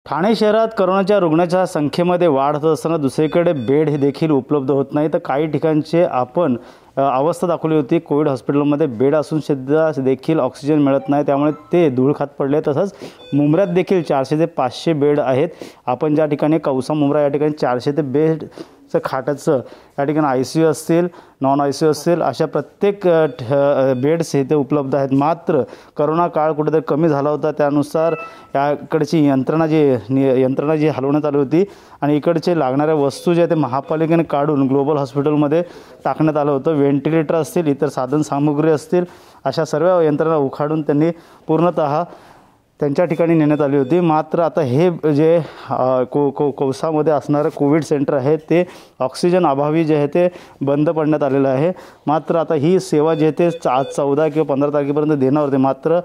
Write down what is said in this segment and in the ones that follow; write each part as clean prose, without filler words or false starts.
ठाणे शहरात करोनाच्या रुग्णाच्या संख्येमध्ये वाढ होत असताना दुसरीकडे बेड हे देखील उपलब्ध होत नाही। तर काही ठिकाणचे आपण अवस्था दाखवली होती, कोविड हॉस्पिटलमध्ये बेड असून सुद्धा देखील ऑक्सिजन मिळत नाही, त्यामुळे ते धूळ खात पडले। तसंच मुंब्र्यात देखील 400 ते 500 बेड आहेत। आपण ज्या ठिकाणी कौसा मुंब्रा या ठिकाणी 400 ते बेडचं खाटाचं या ठिकाणी ICU असतील, नॉन ICU असतील, अशा प्रत्येक बेड्स इथे उपलब्ध आहेत। मात्र करोना काळ कुठेतरी कमी झाला होता, त्यानुसार याकडची यंत्रणा जी हलवण्यात आली होती आणि इकडचे लागणाऱ्या वस्तू जे ते महापालिकेने काढून ग्लोबल हॉस्पिटलमध्ये टाकण्यात आलं होतं। व्हेंटिलेटर असतील, इतर साधन सामुग्री असतील, अशा सर्व यंत्रणा उखाडून त्यांनी पूर्णतः त्यांच्या ठिकाणी नेण्यात आली होती। मात्र आता हे जे कौसामध्ये असणारं कोविड सेंटर आहे ते ऑक्सिजन अभावी जे आहे ते बंद पडण्यात आलेलं आहे। मात्र आता ही सेवा जे ते आज 14 किंवा 15 तारखेपर्यंत देणार होते, मात्र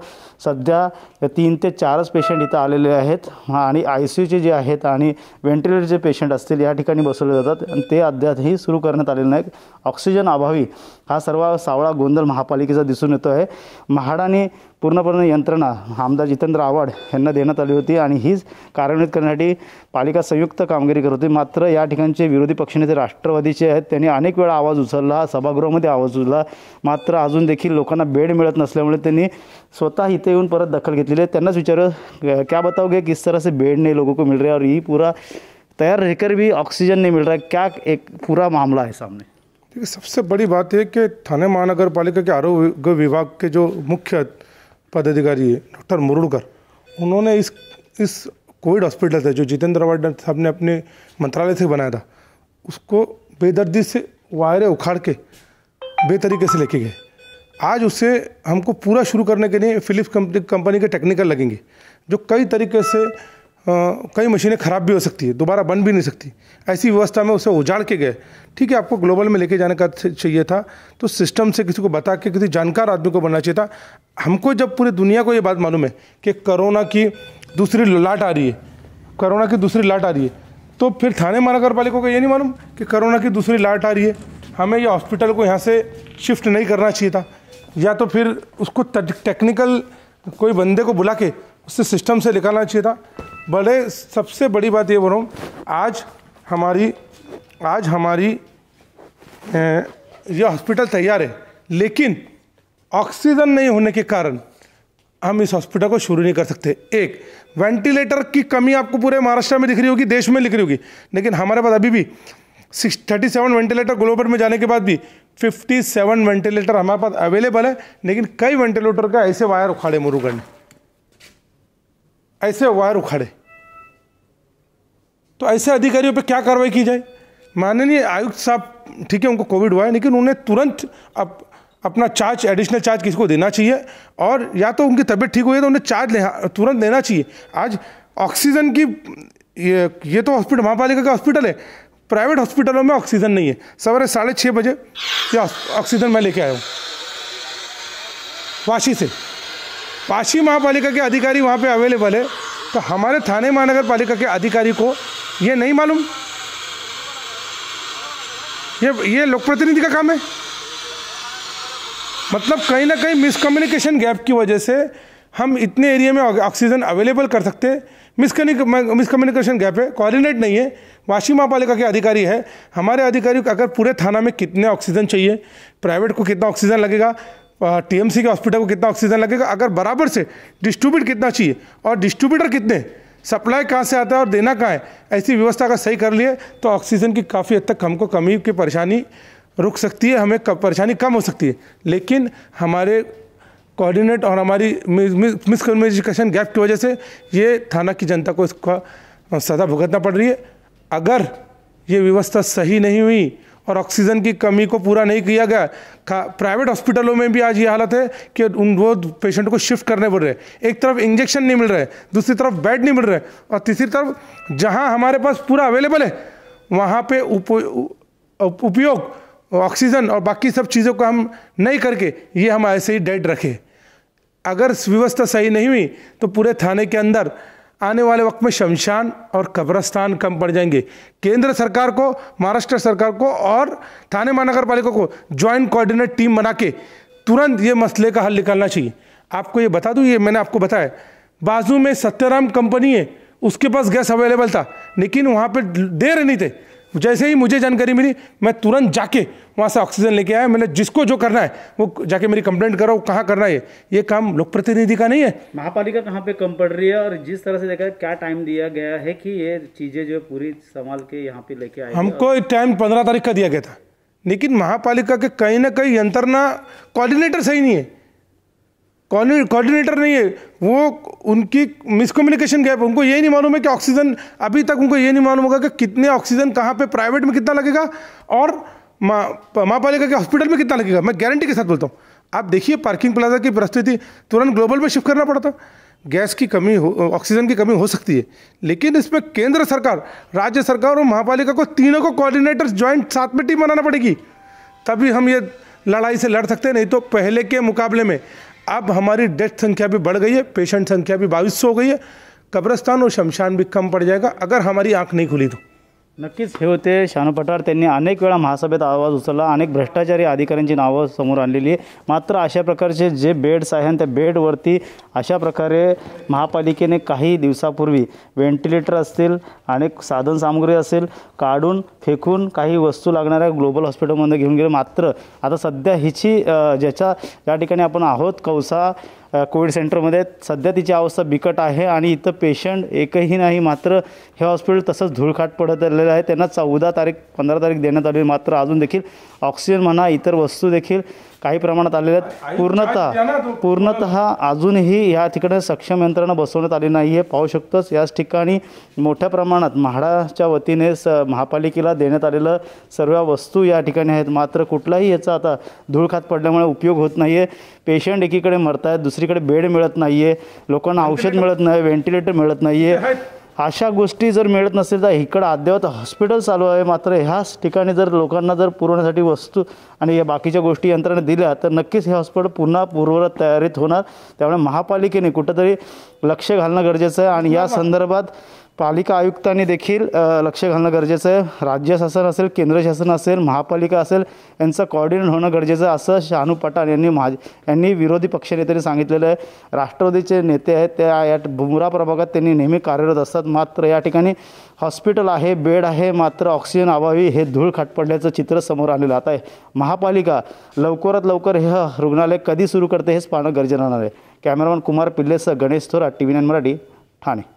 सध्या 3 ते 4च पेशंट इथं आलेले आहेत आणि ICUचे जे आहेत आणि व्हेंटिलेटरचे पेशंट असतील या ठिकाणी बसवले जातात आणि ते अद्यापही सुरू करण्यात आलेले नाहीत। ऑक्सिजन अभावी हा सर्व सावळा गोंधळ महापालिकेचा दिसून येतो आहे। म्हाडाने पूर्णपणे यंत्रणा आमदार जितेंद्र आव्हाड यांना देण्यात आली होती आणि हीच कार्यान्वित करण्यासाठी पालिका संयुक्त कामगिरी करत होती। मात्र या ठिकाणचे विरोधी पक्षनेते राष्ट्रवादीचे आहेत, त्यांनी अनेक वेळा आवाज उचलला, सभागृहामध्ये आवाज उचलला, मात्र अजून देखील लोकांना बेड मिळत नसल्यामुळे त्यांनी स्वतः इथे येऊन परत दखल घेतलेली आहे। त्यांनाच विचार क्या बताओगे किस तरह से बेड नहीं लोगों को मिल रहा है और ये पूरा तैयार रहकर भी ऑक्सीजन नहीं मिल रहा है, क्या एक पूरा मामला है सामने? देखिए, सबसे बड़ी बात है कि थाने महानगर पालिका के आरोग्य विभाग के जो मुख्य पदाधिकारी है डॉक्टर मुरुड़कर, उन्होंने इस कोविड हॉस्पिटल से जो जितेंद्र आव्हाड साहब ने अपने मंत्रालय से बनाया था, उसको बेदर्दी से वायरें उखाड़ के बेतरीके से लेके गए। आज उसे हमको पूरा शुरू करने के लिए फिलिप्स कंपनी के टेक्निकल लगेंगे, जो कई तरीके से कई मशीनें ख़राब भी हो सकती है, दोबारा बन भी नहीं सकती। ऐसी व्यवस्था में उसे उजाड़ के गए। ठीक है, आपको ग्लोबल में लेके जाने का चाहिए था तो सिस्टम से किसी को बता के किसी जानकार आदमी को बनना चाहिए था। हमको जब पूरी दुनिया को ये बात मालूम है कि कोरोना की दूसरी लाट आ रही है, तो फिर थाने महानगर पालिका को ये नहीं मालूम कि कोरोना की दूसरी लाट आ रही है, हमें ये हॉस्पिटल को यहाँ से शिफ्ट नहीं करना चाहिए था, या तो फिर उसको टेक्निकल कोई बंदे को बुला के उससे सिस्टम से निकालना चाहिए था। सबसे बड़ी बात ये बोल रहा हूँ, आज हमारी ये हॉस्पिटल तैयार है, लेकिन ऑक्सीजन नहीं होने के कारण हम इस हॉस्पिटल को शुरू नहीं कर सकते। एक वेंटिलेटर की कमी आपको पूरे महाराष्ट्र में दिख रही होगी, देश में दिख रही होगी, लेकिन हमारे पास अभी भी 37 वेंटिलेटर ग्लोबल में जाने के बाद भी 57 वेंटिलेटर हमारे पास अवेलेबल है। लेकिन कई वेंटिलेटर का ऐसे वायर उखाड़े मुरुगन ने, ऐसे वायर उखाड़े, तो ऐसे अधिकारियों पे क्या कार्रवाई की जाए? माननीय आयुक्त साहब, ठीक है, उनको कोविड हुआ है, लेकिन उन्हें तुरंत अपना चार्ज, एडिशनल चार्ज किसी को देना चाहिए, और या तो उनकी तबीयत ठीक हुई है तो उन्हें चार्ज तुरंत देना चाहिए। आज ऑक्सीजन की ये तो हॉस्पिटल महापालिका का हॉस्पिटल है, प्राइवेट हॉस्पिटलों में ऑक्सीजन नहीं है। सवेरे 6:30 बजे ये ऑक्सीजन मैं लेके आया हूँ वाशी से। वाशी महापालिका के अधिकारी वहाँ पे अवेलेबल है, तो हमारे थाने महानगर पालिका के अधिकारी को ये नहीं मालूम? ये लोक प्रतिनिधि का काम है। मतलब कहीं ना कहीं मिसकम्युनिकेशन गैप की वजह से हम इतने एरिया में ऑक्सीजन अवेलेबल कर सकते हैं, मिसकम्युनिकेशन गैप है, कोऑर्डिनेट नहीं है। वाशी महापालिका के अधिकारी है, हमारे अधिकारी को अगर पूरे थाना में कितने ऑक्सीजन चाहिए, प्राइवेट को कितना ऑक्सीजन लगेगा, TMC के हॉस्पिटल को कितना ऑक्सीजन लगेगा, अगर बराबर से डिस्ट्रीब्यूट कितना चाहिए और डिस्ट्रीब्यूटर कितने, सप्लाई कहाँ से आता है और देना कहाँ है, ऐसी व्यवस्था का सही कर लिए तो ऑक्सीजन की काफ़ी हद तक हमको कमी की परेशानी रुक सकती है, हमें परेशानी कम हो सकती है। लेकिन हमारे कोऑर्डिनेट और हमारी मिसकम्युनिकेशन गैप की वजह से ये थाना की जनता को इसका सजा भुगतना पड़ रही है। अगर ये व्यवस्था सही नहीं हुई और ऑक्सीजन की कमी को पूरा नहीं किया गया, प्राइवेट हॉस्पिटलों में भी आज ये हालत है कि वो पेशेंट को शिफ्ट करने पड़ रहे हैं। एक तरफ इंजेक्शन नहीं मिल रहे, दूसरी तरफ बेड नहीं मिल रहे, और तीसरी तरफ जहां हमारे पास पूरा अवेलेबल है वहां पे उपयोग ऑक्सीजन और बाकी सब चीज़ों को हम नहीं करके ये हम ऐसे ही डेड रखे। अगर व्यवस्था सही नहीं हुई तो पूरे थाने के अंदर आने वाले वक्त में शमशान और कब्रस्तान कम पड़ जाएंगे। केंद्र सरकार को, महाराष्ट्र सरकार को और थाने महानगर पालिका को ज्वाइंट कोऑर्डिनेट टीम बना के तुरंत ये मसले का हल निकालना चाहिए। आपको ये बता दूं, ये मैंने आपको बताया, बाजू में सत्यराम कंपनी है, उसके पास गैस अवेलेबल था, लेकिन वहाँ पे दे रहे नहीं थे। जैसे ही मुझे जानकारी मिली, मैं तुरंत जाके वहाँ से ऑक्सीजन लेके आया। मैंने जिसको जो करना है वो जाके मेरी कंप्लेंट करो, कहाँ करना है। ये काम लोक प्रतिनिधि का नहीं है। महापालिका कहाँ पे कम पड़ रही है, और जिस तरह से देखा है क्या टाइम दिया गया है कि ये चीज़ें जो पूरी संभाल के यहाँ पे लेके आए? हमको टाइम 15 तारीख का दिया गया था, लेकिन महापालिका के कहीं ना कहीं यंत्रणा, कोऑर्डिनेटर सही नहीं है, कोऑर्डिनेटर नहीं है, वो उनकी मिसकम्युनिकेशन गैप। उनको ये नहीं मालूम है कि ऑक्सीजन, अभी तक उनको ये नहीं मालूम होगा कि कितने ऑक्सीजन कहाँ पे प्राइवेट में कितना लगेगा और महापालिका के हॉस्पिटल में कितना लगेगा। मैं गारंटी के साथ बोलता हूँ, आप देखिए पार्किंग प्लाजा की परिस्थिति, तुरंत ग्लोबल में शिफ्ट करना पड़ता। गैस की कमी हो, ऑक्सीजन की कमी हो सकती है, लेकिन इसमें केंद्र सरकार, राज्य सरकार और महापालिका को, तीनों को कोऑर्डिनेटर्स ज्वाइंट साथ में टीम बनाना पड़ेगी, तभी हम ये लड़ाई से लड़ सकते हैं। नहीं तो पहले के मुकाबले में अब हमारी डेथ संख्या भी बढ़ गई है, पेशेंट संख्या भी 2200 हो गई है, कब्रस्तान और शमशान भी कम पड़ जाएगा अगर हमारी आंख नहीं खुली तो। नक्कीच हे होते शानू पठार। त्यांनी अनेक वेळा महासभेत आवाज उचलला, अनेक भ्रष्टाचारी अधिकाऱ्यांची नावं समोर आणलेली आहे। मात्र अशा प्रकारचे जे बेड्स आहेत त्या बेडवरती अशा प्रकारे महापालिकेने काही दिवसापूर्वी व्हेंटिलेटर असतील, अनेक साधनसामुग्री असेल काढून फेकून काही वस्तू लागणाऱ्या ग्लोबल हॉस्पिटलमध्ये घेऊन गेले। मात्र आता सध्या हिची ज्या ठिकाणी आपण आहोत कौसा कोविड सेंटरमध्ये, सध्या तिची अवस्था बिकट आहे आणि इथं पेशंट एकही नाही। मात्र हे हॉस्पिटल तसंच धूळखाट पडत आलेलं आहे। त्यांना 14 तारीख 15 तारीख देण्यात आली, मात्र अजून देखील ऑक्सिजन म्हणा इतर वस्तू देखील काही प्रमाणात आलेल्या आहेत। पूर्णतः अजूनही या ठिकाणी सक्षम यंत्रणा बसवण्यात आली नाही आहे। पाहू शकतोच याच ठिकाणी मोठ्या प्रमाणात म्हाडाच्या वतीने महापालिकेला देण्यात आलेलं सर्व वस्तू या ठिकाणी आहेत, मात्र कुठलाही याचा आता धूळखात पडल्यामुळे उपयोग होत नाही आहे। पेशंट एकीकडे मरत आहेत, दुसरीकडे बेड मिळत नाही आहे, लोकांना औषध मिळत नाही, व्हेंटिलेटर मिळत नाही आहे। अशा गोष्टी जर मिळत नसेल तर इकडं अद्ययावत हॉस्पिटल चालू आहे, मात्र ह्याच ठिकाणी जर लोकांना जर पुरवण्यासाठी वस्तू आणि या बाकीच्या गोष्टी यंत्रणा दिल्या तर नक्कीच हे हॉस्पिटल पुन्हा पूर्ववत तयारीत होणार। त्यामुळे महापालिकेने कुठेतरी लक्ष घालणं गरजेचं आहे आणि या संदर्भात पालिका आयुक्तांनी देखील लक्ष घालणं गरजेचं आहे। राज्य शासन असेल, केंद्र शासन असेल, महापालिका असेल, यांचं कोऑर्डिनेट होणं गरजेचं आहे असं शानू पठार यांनी विरोधी पक्षनेत्यांनी सांगितलेलं आहे। राष्ट्रवादीचे नेते आहेत त्या या बुमरा प्रभागात त्यांनी नेहमी कार्यरत असतात, मात्र या ठिकाणी हॉस्पिटल आहे, बेड आहे, मात्र ऑक्सिजन अभावी हे धूळखाट पडल्याचं चित्र समोर आलेलं आता आहे। महापालिका लवकरात लवकर हे रुग्णालय कधी सुरू करते हेच पाहणं गरजेचं राहणार आहे। कॅमेरामन कुमार पिल्लेसह गणेश थोरात, TV9 मराठी, ठाणे।